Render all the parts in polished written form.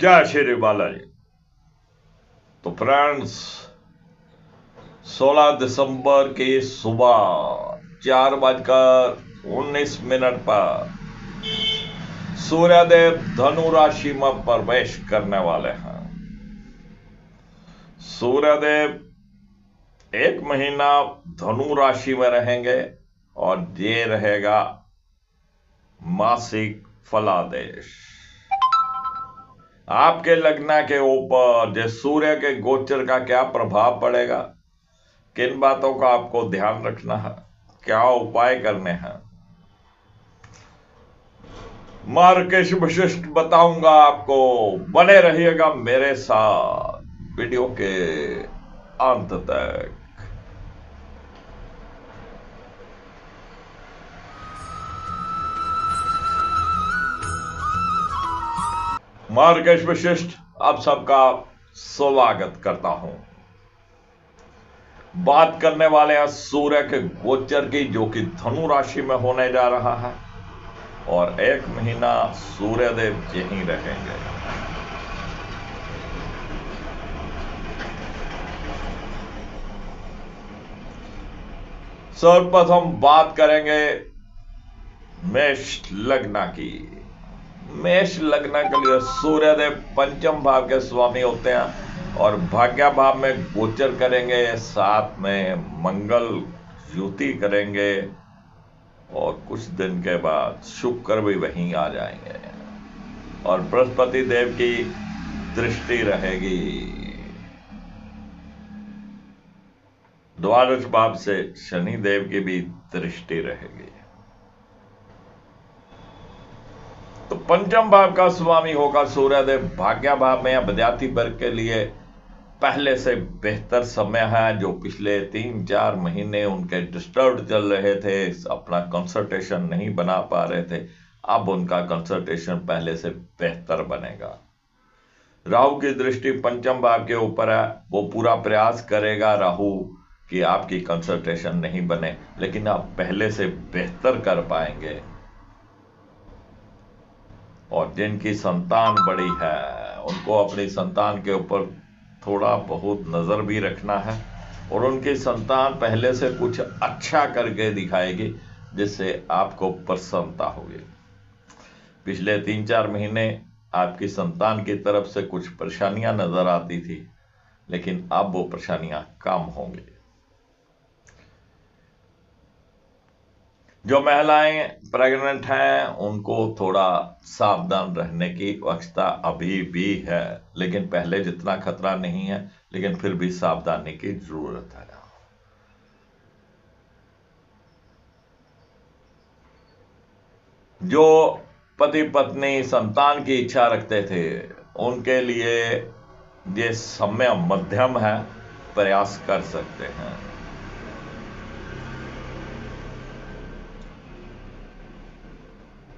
जय श्री बालाजी। तो फ्रेंड्स, 16 दिसंबर की सुबह 4:19 पर सूर्यदेव धनु राशि में प्रवेश करने वाले हैं। सूर्यदेव एक महीना धनु राशि में रहेंगे और ये रहेगा मासिक फलादेश। आपके लग्न के ऊपर जो सूर्य के गोचर का क्या प्रभाव पड़ेगा, किन बातों का आपको ध्यान रखना है, क्या उपाय करने हैं, मार्गदर्शन विशिष्ट बताऊंगा आपको। बने रहिएगा मेरे साथ वीडियो के अंत तक। मार्गदर्शन विशिष्ट आप सबका स्वागत करता हूं। बात करने वाले हैं सूर्य के गोचर की, जो कि धनु राशि में होने जा रहा है और एक महीना सूर्यदेव यहीं रहेंगे। सर्वप्रथम बात करेंगे मेष लग्न की। मेष लग्न के लिए सूर्यदेव पंचम भाव के स्वामी होते हैं और भाग्य भाव में गोचर करेंगे, साथ में मंगल युति करेंगे और कुछ दिन के बाद शुक्र भी वहीं आ जाएंगे और बृहस्पति देव की दृष्टि रहेगी। द्वादश भाव से शनि देव की भी दृष्टि रहेगी। तो पंचम भाव का स्वामी होगा सूर्यदेव। भाग्य भाव में विद्यार्थी वर्ग के लिए पहले से बेहतर समय है। जो पिछले 3-4 महीने उनके डिस्टर्ब चल रहे थे, अपना कंसंट्रेशन नहीं बना पा रहे थे, अब उनका कंसंट्रेशन पहले से बेहतर बनेगा। राहु की दृष्टि पंचम भाव के ऊपर है। वो पूरा प्रयास करेगा राहु कि आपकी कंसंट्रेशन नहीं बने, लेकिन आप पहले से बेहतर कर पाएंगे। और जिनकी संतान बड़ी है उनको अपनी संतान के ऊपर थोड़ा बहुत नजर भी रखना है और उनकी संतान पहले से कुछ अच्छा करके दिखाएगी, जिससे आपको प्रसन्नता होगी। पिछले 3-4 महीने आपकी संतान की तरफ से कुछ परेशानियां नजर आती थी, लेकिन अब वो परेशानियां कम होंगी। जो महिलाएं प्रेग्नेंट हैं उनको थोड़ा सावधान रहने की आवश्यकता अभी भी है, लेकिन पहले जितना खतरा नहीं है, लेकिन फिर भी सावधानी की जरूरत है। जो पति पत्नी संतान की इच्छा रखते थे उनके लिए ये समय मध्यम है, प्रयास कर सकते हैं।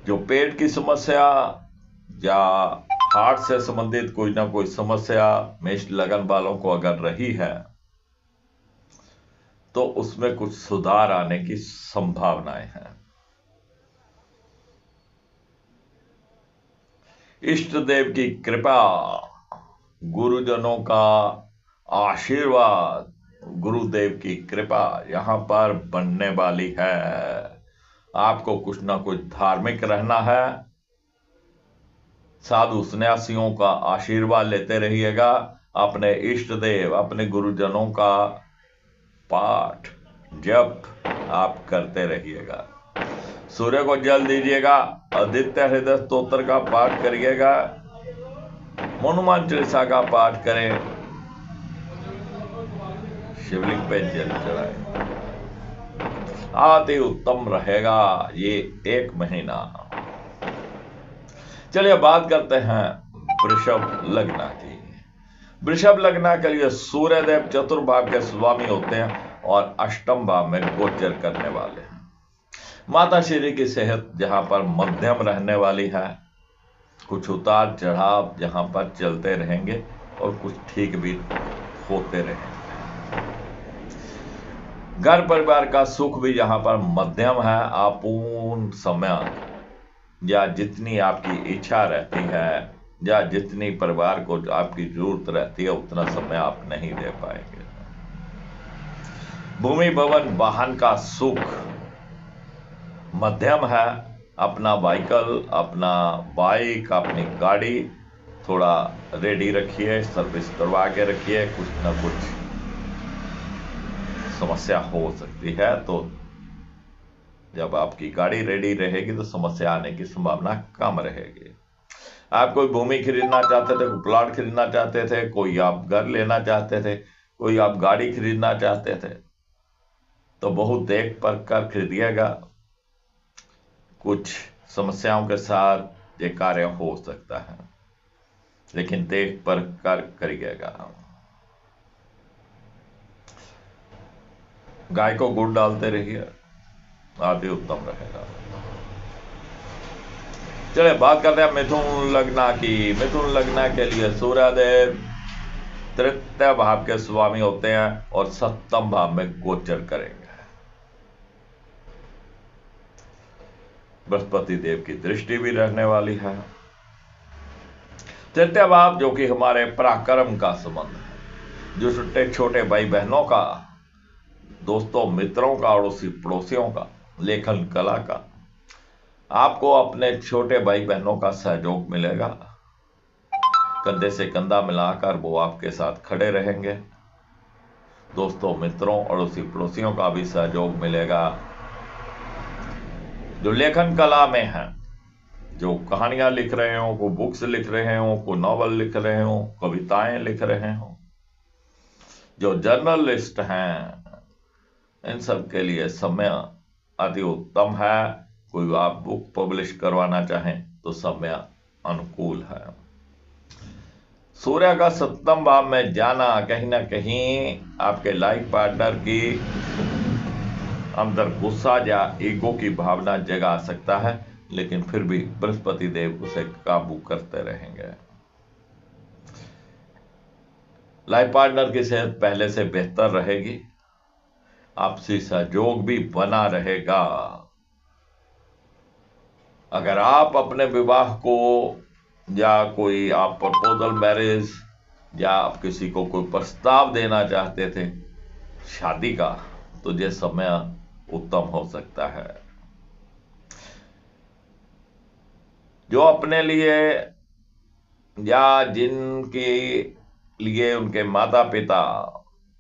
जो पेट की समस्या या हार्ट से संबंधित कोई ना कोई समस्या मेष लगन वालों को अगर रही है तो उसमें कुछ सुधार आने की संभावनाएं हैं। इष्ट देव की कृपा, गुरुजनों का आशीर्वाद, गुरुदेव की कृपा यहां पर बनने वाली है। आपको कुछ ना कुछ धार्मिक रहना है, साधु सन्यासियों का आशीर्वाद लेते रहिएगा, अपने इष्ट देव अपने गुरुजनों का पाठ जप आप करते रहिएगा। सूर्य को जल दीजिएगा, आदित्य हृदय स्तोत्र का पाठ करिएगा, हनुमान चालीसा का पाठ करें, शिवलिंग पे जल चढ़ाएं, अति उत्तम रहेगा ये एक महीना। चलिए बात करते हैं वृषभ लग्न की। वृषभ लग्न के लिए सूर्यदेव चतुर्भाव के स्वामी होते हैं और अष्टम भाव में गोचर करने वाले हैं। माता श्री की सेहत जहां पर मध्यम रहने वाली है, कुछ उतार चढ़ाव जहां पर चलते रहेंगे और कुछ ठीक भी होते रहेंगे। घर परिवार का सुख भी यहां पर मध्यम है। आप पूर्ण समय या जितनी आपकी इच्छा रहती है या जितनी परिवार को आपकी जरूरत रहती है उतना समय आप नहीं दे पाएंगे। भूमि भवन वाहन का सुख मध्यम है। अपना व्हीकल, अपना बाइक, अपनी गाड़ी थोड़ा रेडी रखिए, सर्विस करवा के रखिए। कुछ ना कुछ समस्या हो सकती है, तो जब आपकी गाड़ी रेडी रहेगी तो समस्या आने की संभावना कम रहेगी। आप कोई भूमि खरीदना चाहते थे, कोई प्लॉट खरीदना चाहते थे, कोई आप घर लेना चाहते थे, कोई आप गाड़ी खरीदना चाहते थे, तो बहुत देख परख कर खरीदिएगा। कुछ समस्याओं के साथ ये कार्य हो सकता है, लेकिन देख परख कर करिएगा। गाय को गुड़ डालते रहिए, आदि उत्तम रहेगा। चलिए बात करते हैं मिथुन लग्न की। मिथुन लग्न के लिए सूर्यदेव तृतीय भाव के स्वामी होते हैं और सप्तम भाव में गोचर करेंगे। बृहस्पति देव की दृष्टि भी रहने वाली है। तृतीय भाव जो कि हमारे पराक्रम का संबंध है, जो छोटे छोटे भाई बहनों का, दोस्तों मित्रों का, अड़ोसी पड़ोसियों का, लेखन कला का, आपको अपने छोटे भाई बहनों का सहयोग मिलेगा। कंधे से कंधा मिलाकर वो आपके साथ खड़े रहेंगे। दोस्तों मित्रों अड़ोसी पड़ोसियों का भी सहयोग मिलेगा। जो लेखन कला में है, जो कहानियां लिख रहे हो, को बुक्स लिख रहे हो, को नॉवल लिख रहे हो, कविताएं लिख रहे हो, जो जर्नलिस्ट हैं, इन सब के लिए समय अति उत्तम है। कोई आप बुक पब्लिश करवाना चाहें तो समय अनुकूल है। सूर्य का सप्तम भाव में जाना कहीं ना कहीं आपके लाइफ पार्टनर की अंदर गुस्सा या ईगो की भावना जगा सकता है, लेकिन फिर भी बृहस्पति देव उसे काबू करते रहेंगे। लाइफ पार्टनर की सेहत पहले से बेहतर रहेगी। आपसी सहयोग भी बना रहेगा। अगर आप अपने विवाह को या कोई आप प्रपोजल मैरिज या आप किसी को कोई प्रस्ताव देना चाहते थे शादी का, तो यह समय उत्तम हो सकता है। जो अपने लिए या जिनके लिए उनके माता पिता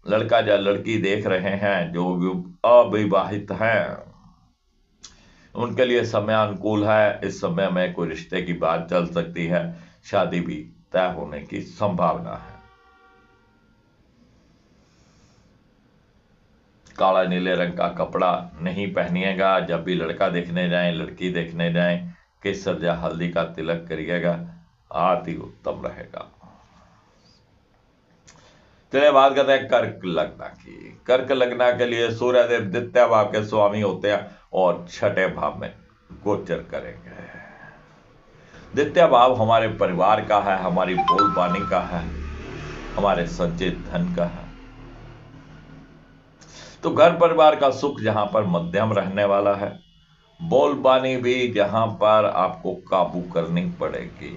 लड़का या लड़की देख रहे हैं, जो अविवाहित हैं, उनके लिए समय अनुकूल है। इस समय में कोई रिश्ते की बात चल सकती है, शादी भी तय होने की संभावना है। काला नीले रंग का कपड़ा नहीं पहनिएगा। जब भी लड़का देखने जाएं, लड़की देखने जाएं, केसर या हल्दी का तिलक करिएगा, अति उत्तम रहेगा। चलिए बात करते हैं कर्क लग्न की। कर्क लग्न के लिए सूर्यदेव द्वितीय भाव के स्वामी होते हैं और छठे भाव में गोचर करेंगे। द्वितीय भाव हमारे परिवार का है, हमारी बोलबानी का है, हमारे संचित धन का है। तो घर परिवार का सुख जहां पर मध्यम रहने वाला है, बोलबानी भी जहां पर आपको काबू करनी पड़ेगी,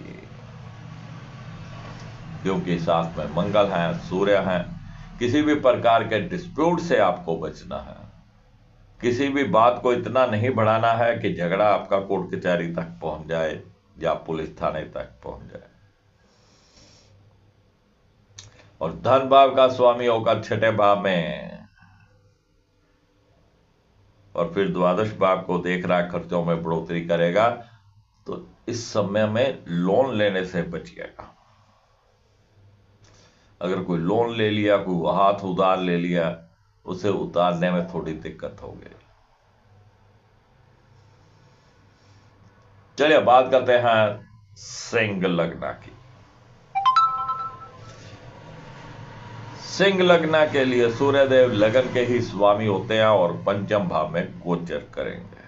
क्योंकि साथ में मंगल है, सूर्य है। किसी भी प्रकार के डिस्प्यूट से आपको बचना है। किसी भी बात को इतना नहीं बढ़ाना है कि झगड़ा आपका कोर्ट कचहरी तक पहुंच जाए या पुलिस थाने तक पहुंच जाए। और धन भाव का स्वामी होकर छठे भाव में और फिर द्वादश भाव को देख रहा है, खर्चों में बढ़ोतरी करेगा। तो इस समय में लोन लेने से बचिएगा। अगर कोई लोन ले लिया, कोई हाथ उधार ले लिया, उसे उतारने में थोड़ी दिक्कत हो गई। चलिए बात करते हैं सिंह लग्न की। सिंह लग्न के लिए सूर्यदेव लगन के ही स्वामी होते हैं और पंचम भाव में गोचर करेंगे।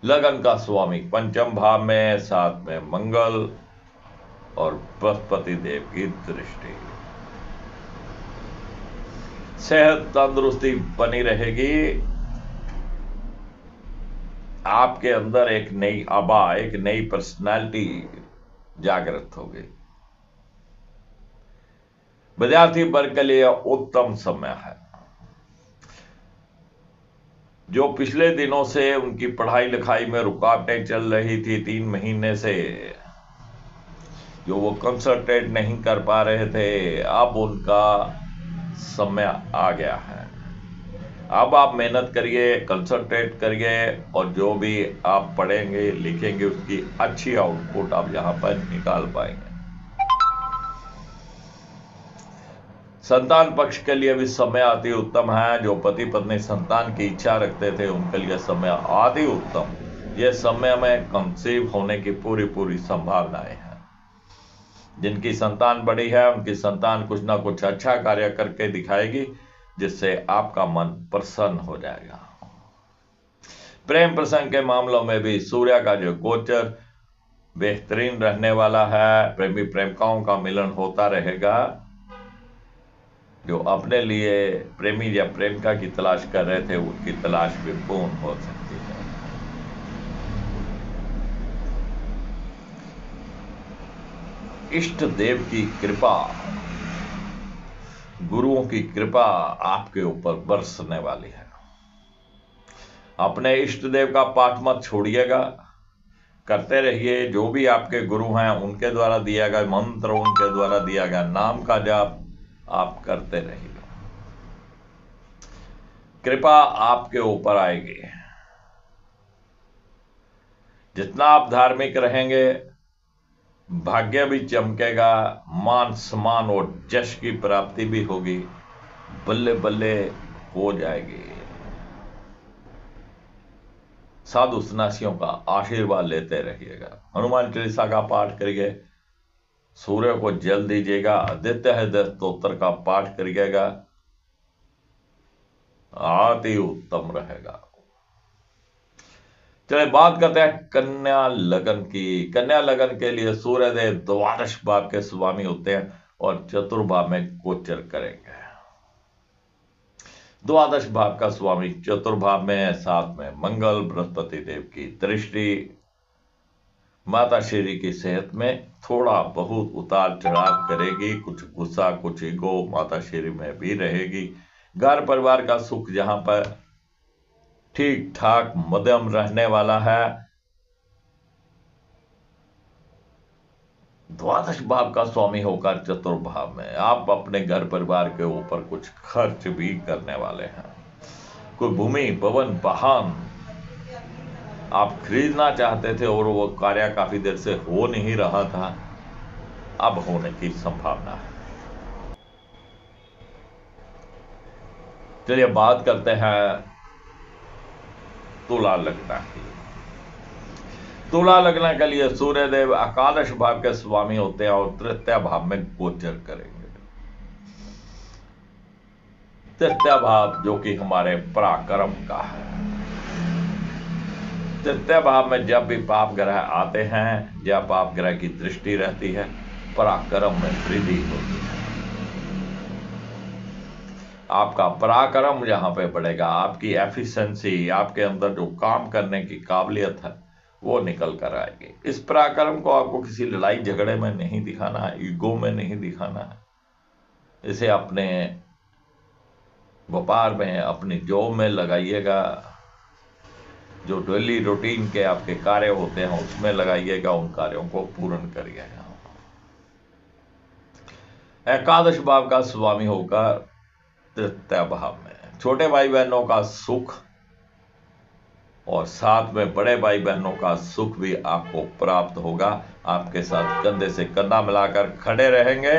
लगन का स्वामी पंचम भाव में, साथ में मंगल और बृहस्पति देव की दृष्टि। सेहत तंदुरुस्ती बनी रहेगी। आपके अंदर एक नई आभा, एक नई पर्सनालिटी जागृत होगी। विद्यार्थी वर्ग के लिए उत्तम समय है। जो पिछले दिनों से उनकी पढ़ाई लिखाई में रुकावटें चल रही थी 3 महीने से, जो वो कंसंट्रेट नहीं कर पा रहे थे, अब उनका समय आ गया है। अब आप मेहनत करिए, कंसंट्रेट करिए और जो भी आप पढ़ेंगे लिखेंगे उसकी अच्छी आउटपुट आप यहां पर निकाल पाएंगे। संतान पक्ष के लिए भी समय अति उत्तम है। जो पति पत्नी संतान की इच्छा रखते थे उनके लिए समय अति उत्तम। यह समय में कंसीव होने की पूरी संभावनाएं हैं। जिनकी संतान बड़ी है उनकी संतान कुछ ना कुछ अच्छा कार्य करके दिखाएगी, जिससे आपका मन प्रसन्न हो जाएगा। प्रेम प्रसंग के मामलों में भी सूर्य का जो गोचर बेहतरीन रहने वाला है। प्रेमी प्रेमिकाओं का मिलन होता रहेगा। जो अपने लिए प्रेमी या प्रेमिका की तलाश कर रहे थे उनकी तलाश भी पूर्ण हो सकती है। इष्ट देव की कृपा, गुरुओं की कृपा आपके ऊपर बरसने वाली है। अपने इष्ट देव का पाठ मत छोड़िएगा, करते रहिए। जो भी आपके गुरु हैं उनके द्वारा दिया गया मंत्र, उनके द्वारा दिया गया नाम का जाप आप करते रहिए। कृपा आपके ऊपर आएगी। जितना आप धार्मिक रहेंगे भाग्य भी चमकेगा, मान सम्मान और यश की प्राप्ति भी होगी, बल्ले बल्ले हो जाएगी। साधु सन्यासियों का आशीर्वाद लेते रहिएगा। हनुमान चालीसा का पाठ करिए, सूर्य को जल दीजिएगा, आदित्य हृदय स्तोत्र का पाठ करिएगा, अति उत्तम रहेगा। चलिए बात करते हैं कन्या लगन की। कन्या लगन के लिए सूर्यदेव द्वादश भाव के स्वामी होते हैं और चतुर्भाव में गोचर करेंगे। द्वादश भाव का स्वामी चतुर्भाव में, साथ में मंगल बृहस्पति देव की दृष्टि। माता श्री की सेहत में थोड़ा बहुत उतार चढ़ाव करेगी, कुछ गुस्सा कुछ ईगो माता श्री में भी रहेगी। घर परिवार का सुख जहां पर ठीक ठाक मध्यम रहने वाला है। द्वादश भाव का स्वामी होकर चतुर्भाव में आप अपने घर परिवार के ऊपर कुछ खर्च भी करने वाले हैं। कोई भूमि भवन वाहन आप खरीदना चाहते थे और वो कार्य काफी देर से हो नहीं रहा था, अब होने की संभावना है। चलिए बात करते हैं तुला लग्न की। तुला लग्न के लिए सूर्यदेव एकादश भाव के स्वामी होते हैं और तृतीय भाव में गोचर करेंगे। तृतीय भाव जो कि हमारे पराक्रम का है। तृतीय भाव में जब भी पाप ग्रह आते हैं, जब पाप ग्रह की दृष्टि रहती है, पराक्रम में वृद्धि होती है। आपका पराक्रम यहां पे बढ़ेगा, आपकी एफिशिएंसी, आपके अंदर जो काम करने की काबिलियत है वो निकल कर आएगी। इस पराक्रम को आपको किसी लड़ाई झगड़े में नहीं दिखाना है, ईगो में नहीं दिखाना है। इसे अपने व्यापार में, अपनी जॉब में लगाइएगा। जो डेली रूटीन के आपके कार्य होते हैं उसमें लगाइएगा, उन कार्यों को पूर्ण करिएगा। एकादश भाव का स्वामी होकर तृतीय भाव में छोटे भाई बहनों का सुख और साथ में बड़े भाई बहनों का सुख भी आपको प्राप्त होगा। आपके साथ कंधे से कंधा मिलाकर खड़े रहेंगे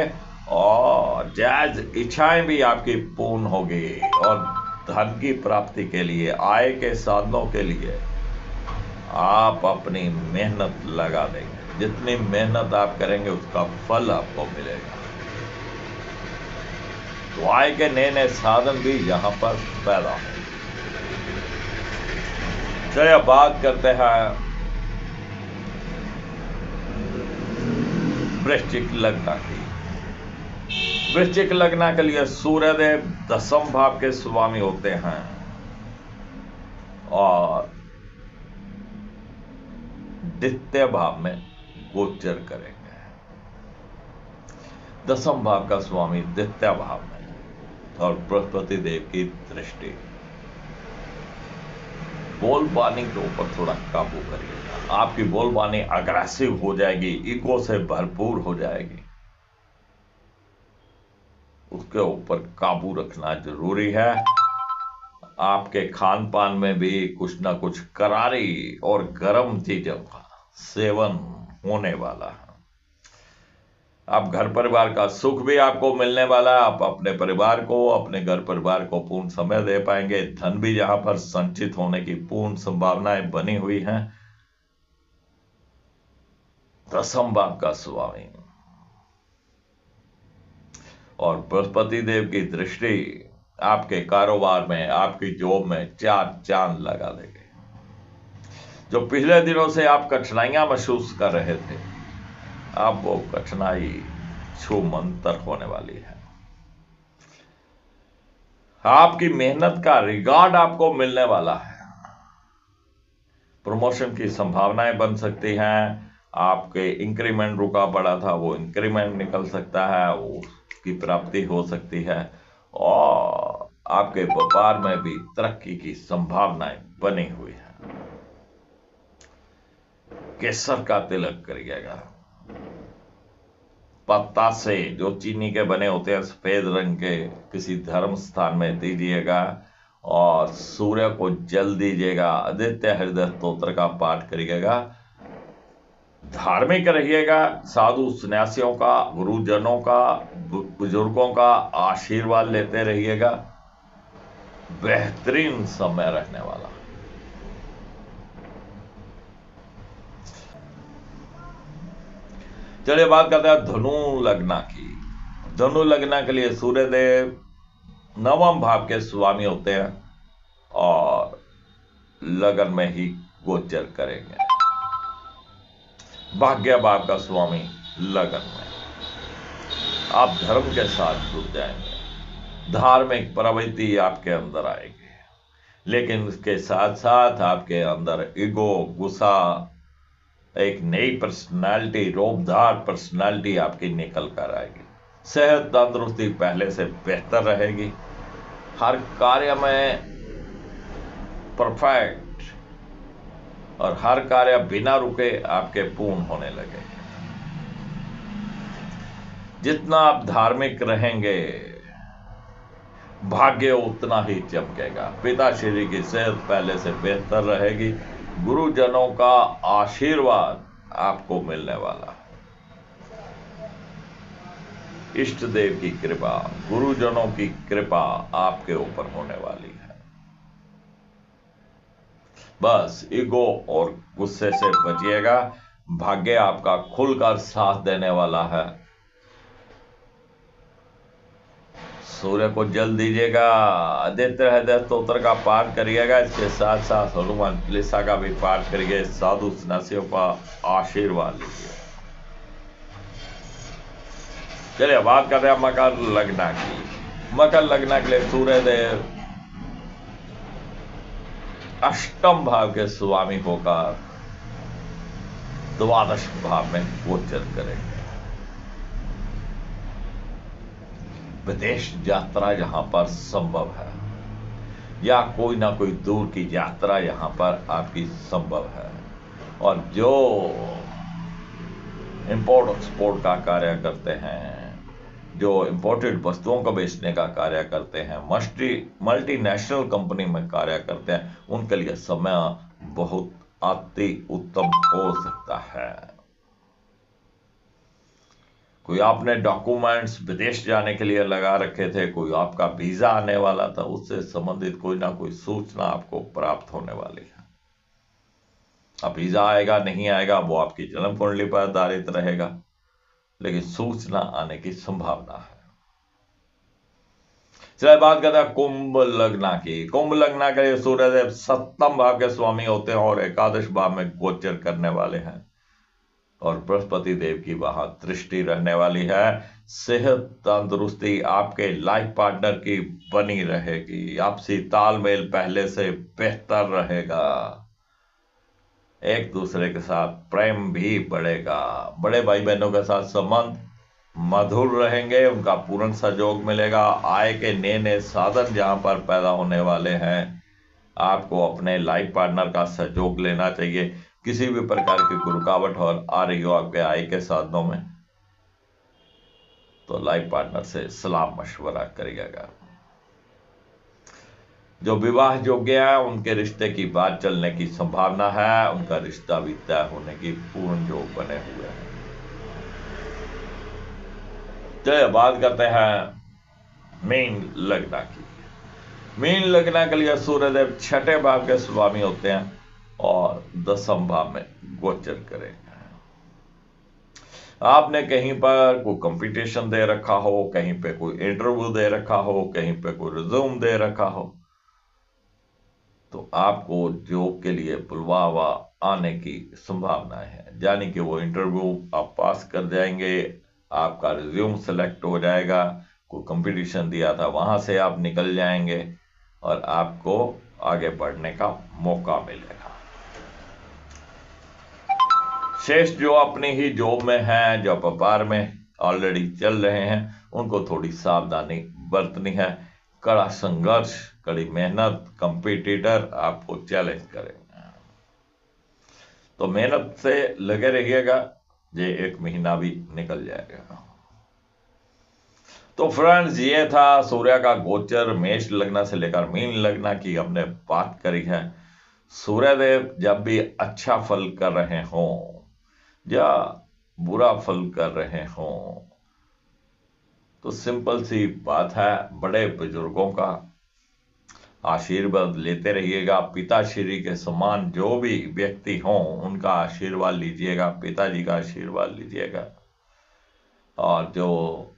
और जायज इच्छाएं भी आपकी पूर्ण होगी। और धन की प्राप्ति के लिए, आय के साधनों के लिए आप अपनी मेहनत लगा देंगे। जितनी मेहनत आप करेंगे उसका फल आपको मिलेगा। तो आय के नए नए साधन भी यहां पर पैदा होंगे। चलिए बात करते हैं वृश्चिक लग्न की। वृश्चिक लग्न के लिए सूर्यदेव दसम भाव के स्वामी होते हैं और द्वितीय भाव में गोचर करेंगे। दसम भाव का स्वामी द्वितीय भाव में और बृहस्पति देव की दृष्टि। बोलबानी के ऊपर थोड़ा काबू करिएगा। आपकी बोलबानी अग्रेसिव हो जाएगी, ईगो से भरपूर हो जाएगी, उसके ऊपर काबू रखना जरूरी है। आपके खान पान में भी कुछ ना कुछ करारी और गर्म चीजों का सेवन होने वाला है। आप घर परिवार का सुख भी आपको मिलने वाला है। आप अपने परिवार को, अपने घर परिवार को पूर्ण समय दे पाएंगे। धन भी यहां पर संचित होने की पूर्ण संभावनाएं बनी हुई हैं। दसम भाव का स्वामी और बृहस्पति देव की दृष्टि आपके कारोबार में, आपकी जॉब में चार चांद लगा देंगे। जो पिछले दिनों से आप कठिनाइयां महसूस कर रहे थे, अब वो कठिनाई छूमंतर होने वाली है। आपकी मेहनत का रिगार्ड आपको मिलने वाला है। प्रमोशन की संभावनाएं बन सकती हैं। आपके इंक्रीमेंट रुका पड़ा था, वो इंक्रीमेंट निकल सकता है, उसकी प्राप्ति हो सकती है। और आपके व्यापार में भी तरक्की की संभावनाएं बनी हुई है। केसर का तिलक करिएगा। पत्ता से जो चीनी के बने होते हैं सफेद रंग के, किसी धर्म स्थान में दीजिएगा। और सूर्य को जल दीजिएगा। आदित्य हृदय स्तोत्र का पाठ करिएगा। धार्मिक रहिएगा। साधु सन्यासियों का, गुरुजनों का, बुजुर्गों का आशीर्वाद लेते रहिएगा। बेहतरीन समय रहने वाला। चलिए बात करते हैं धनु लग्न की। धनु लग्न के लिए सूर्यदेव नवम भाव के स्वामी होते हैं और लगन में ही गोचर करेंगे। भाग्य भाव का स्वामी लगन में। आप धर्म के साथ जुड़ जाएंगे। धार्मिक प्रवृत्ति आपके अंदर आएगी, लेकिन उसके साथ साथ आपके अंदर ईगो, गुस्सा, एक नई पर्सनालिटी, रोबदार पर्सनालिटी आपकी निकल कर आएगी। सेहत तंदुरुस्ती पहले से बेहतर रहेगी। हर कार्य में परफेक्ट और हर कार्य बिना रुके आपके पूर्ण होने लगे। जितना आप धार्मिक रहेंगे, भाग्य उतना ही चमकेगा। पिताश्री की सेहत पहले से बेहतर रहेगी। गुरुजनों का आशीर्वाद आपको मिलने वाला है। इष्ट देव की कृपा, गुरुजनों की कृपा आपके ऊपर होने वाली है। बस ईगो और गुस्से से बचिएगा। भाग्य आपका खुलकर साथ देने वाला है। सूर्य को जल दीजिएगा। आदित्य हृदय स्तोत्र का पाठ करिएगा। इसके साथ साथ हनुमान चालीसा का भी पाठ करिए। साधु सन्यासियों का आशीर्वाद लीजिए। चलिए बात करते हैं मकर लग्न की। मकर लग्न के लिए सूर्यदेव अष्टम भाव के स्वामी होकर द्वादश भाव में गोचर करेंगे। विदेश यात्रा यहां पर संभव है, या कोई ना कोई दूर की यात्रा यहां पर आपकी संभव है। और जो इंपोर्ट एक्सपोर्ट का कार्य करते हैं, जो इंपोर्टेड वस्तुओं को बेचने का कार्य करते हैं, मल्टीनेशनल कंपनी में कार्य करते हैं, उनके लिए समय बहुत अति उत्तम हो सकता है। कोई आपने डॉक्यूमेंट्स विदेश जाने के लिए लगा रखे थे, कोई आपका वीजा आने वाला था, उससे संबंधित कोई ना कोई सूचना आपको प्राप्त होने वाली है। अब वीजा आएगा नहीं आएगा वो आपकी जन्म कुंडली पर आधारित रहेगा, लेकिन सूचना आने की संभावना है। चलिए बात करते हैं कुंभ लग्न की। कुंभ लग्न के लिए सूर्यदेव सप्तम भाव के स्वामी होते हैं और एकादश भाव में गोचर करने वाले हैं। और बृहस्पति देव की वहां दृष्टि रहने वाली है। सेहत तंदुरुस्ती आपके लाइफ पार्टनर की बनी रहेगी। आपसी तालमेल पहले से बेहतर रहेगा। एक दूसरे के साथ प्रेम भी बढ़ेगा। बड़े भाई बहनों के साथ संबंध मधुर रहेंगे, उनका पूर्ण सहयोग मिलेगा। आय के नए नए साधन जहां पर पैदा होने वाले हैं, आपको अपने लाइफ पार्टनर का सहयोग लेना चाहिए। किसी भी प्रकार की कोई रुकावट और आ रही हो आपके आय के साधनों में, तो लाइफ पार्टनर से सलाह मशवरा करिएगा। जो विवाह योग्य है उनके रिश्ते की बात चलने की संभावना है, उनका रिश्ता भी तय होने की पूर्ण योग बने हुए हैं। चलिए बात करते हैं मीन लग्न की। मीन लग्न के लिए सूर्यदेव छठे भाव के स्वामी होते हैं और 10वें भाव में गोचर करेंगे। आपने कहीं पर कोई कंपटीशन दे रखा हो, कहीं पे कोई इंटरव्यू दे रखा हो, कहीं पे कोई रिज्यूम दे रखा हो, तो आपको जॉब के लिए बुलवावा आने की संभावनाएं है। यानी कि वो इंटरव्यू आप पास कर जाएंगे, आपका रिज्यूम सेलेक्ट हो जाएगा, कोई कंपटीशन दिया था वहां से आप निकल जाएंगे और आपको आगे बढ़ने का मौका मिलेगा। शेष जो अपनी ही जॉब में हैं, जो व्यापार में ऑलरेडी चल रहे हैं, उनको थोड़ी सावधानी बरतनी है। कड़ा संघर्ष, कड़ी मेहनत, कंपटीटर आपको चैलेंज करेंगे, तो मेहनत से लगे रहिएगा, ये 1 महीना भी निकल जाएगा। तो फ्रेंड्स, ये था सूर्य का गोचर मेष लग्न से लेकर मीन लग्न की हमने बात करी है। सूर्यदेव जब भी अच्छा फल कर रहे हों या बुरा फल कर रहे हों, तो सिंपल सी बात है, बड़े बुजुर्गों का आशीर्वाद लेते रहिएगा। पिताश्री के समान जो भी व्यक्ति हों उनका आशीर्वाद लीजिएगा, पिताजी का आशीर्वाद लीजिएगा। और जो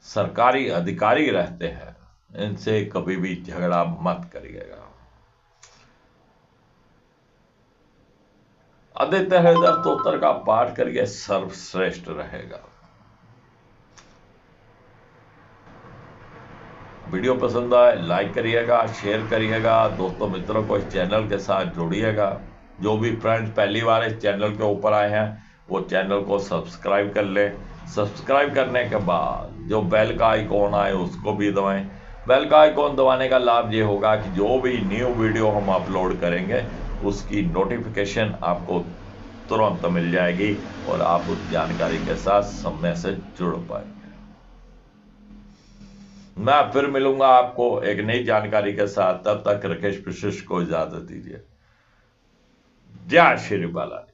सरकारी अधिकारी रहते हैं इनसे कभी भी झगड़ा मत करिएगा। आदित्य हृदय स्तोत्र का पाठ करिए, सर्वश्रेष्ठ रहेगा। वीडियो पसंद आए लाइक करिएगा, शेयर करिएगा, दोस्तों मित्रों को इस चैनल के साथ जोड़िएगा। जो भी फ्रेंड्स पहली बार इस चैनल के ऊपर आए हैं वो चैनल को सब्सक्राइब कर ले। सब्सक्राइब करने के बाद जो बेल का आइकॉन आए उसको भी दबाएं। बेल का आइकॉन दबाने का लाभ ये होगा कि जो भी न्यू वीडियो हम अपलोड करेंगे उसकी नोटिफिकेशन आपको तुरंत मिल जाएगी और आप उस जानकारी के साथ समय से जुड़ पाएंगे। मैं फिर मिलूंगा आपको एक नई जानकारी के साथ, तब तक राकेश विशिष्ट को इजाजत दीजिए। जय श्री बालाजी।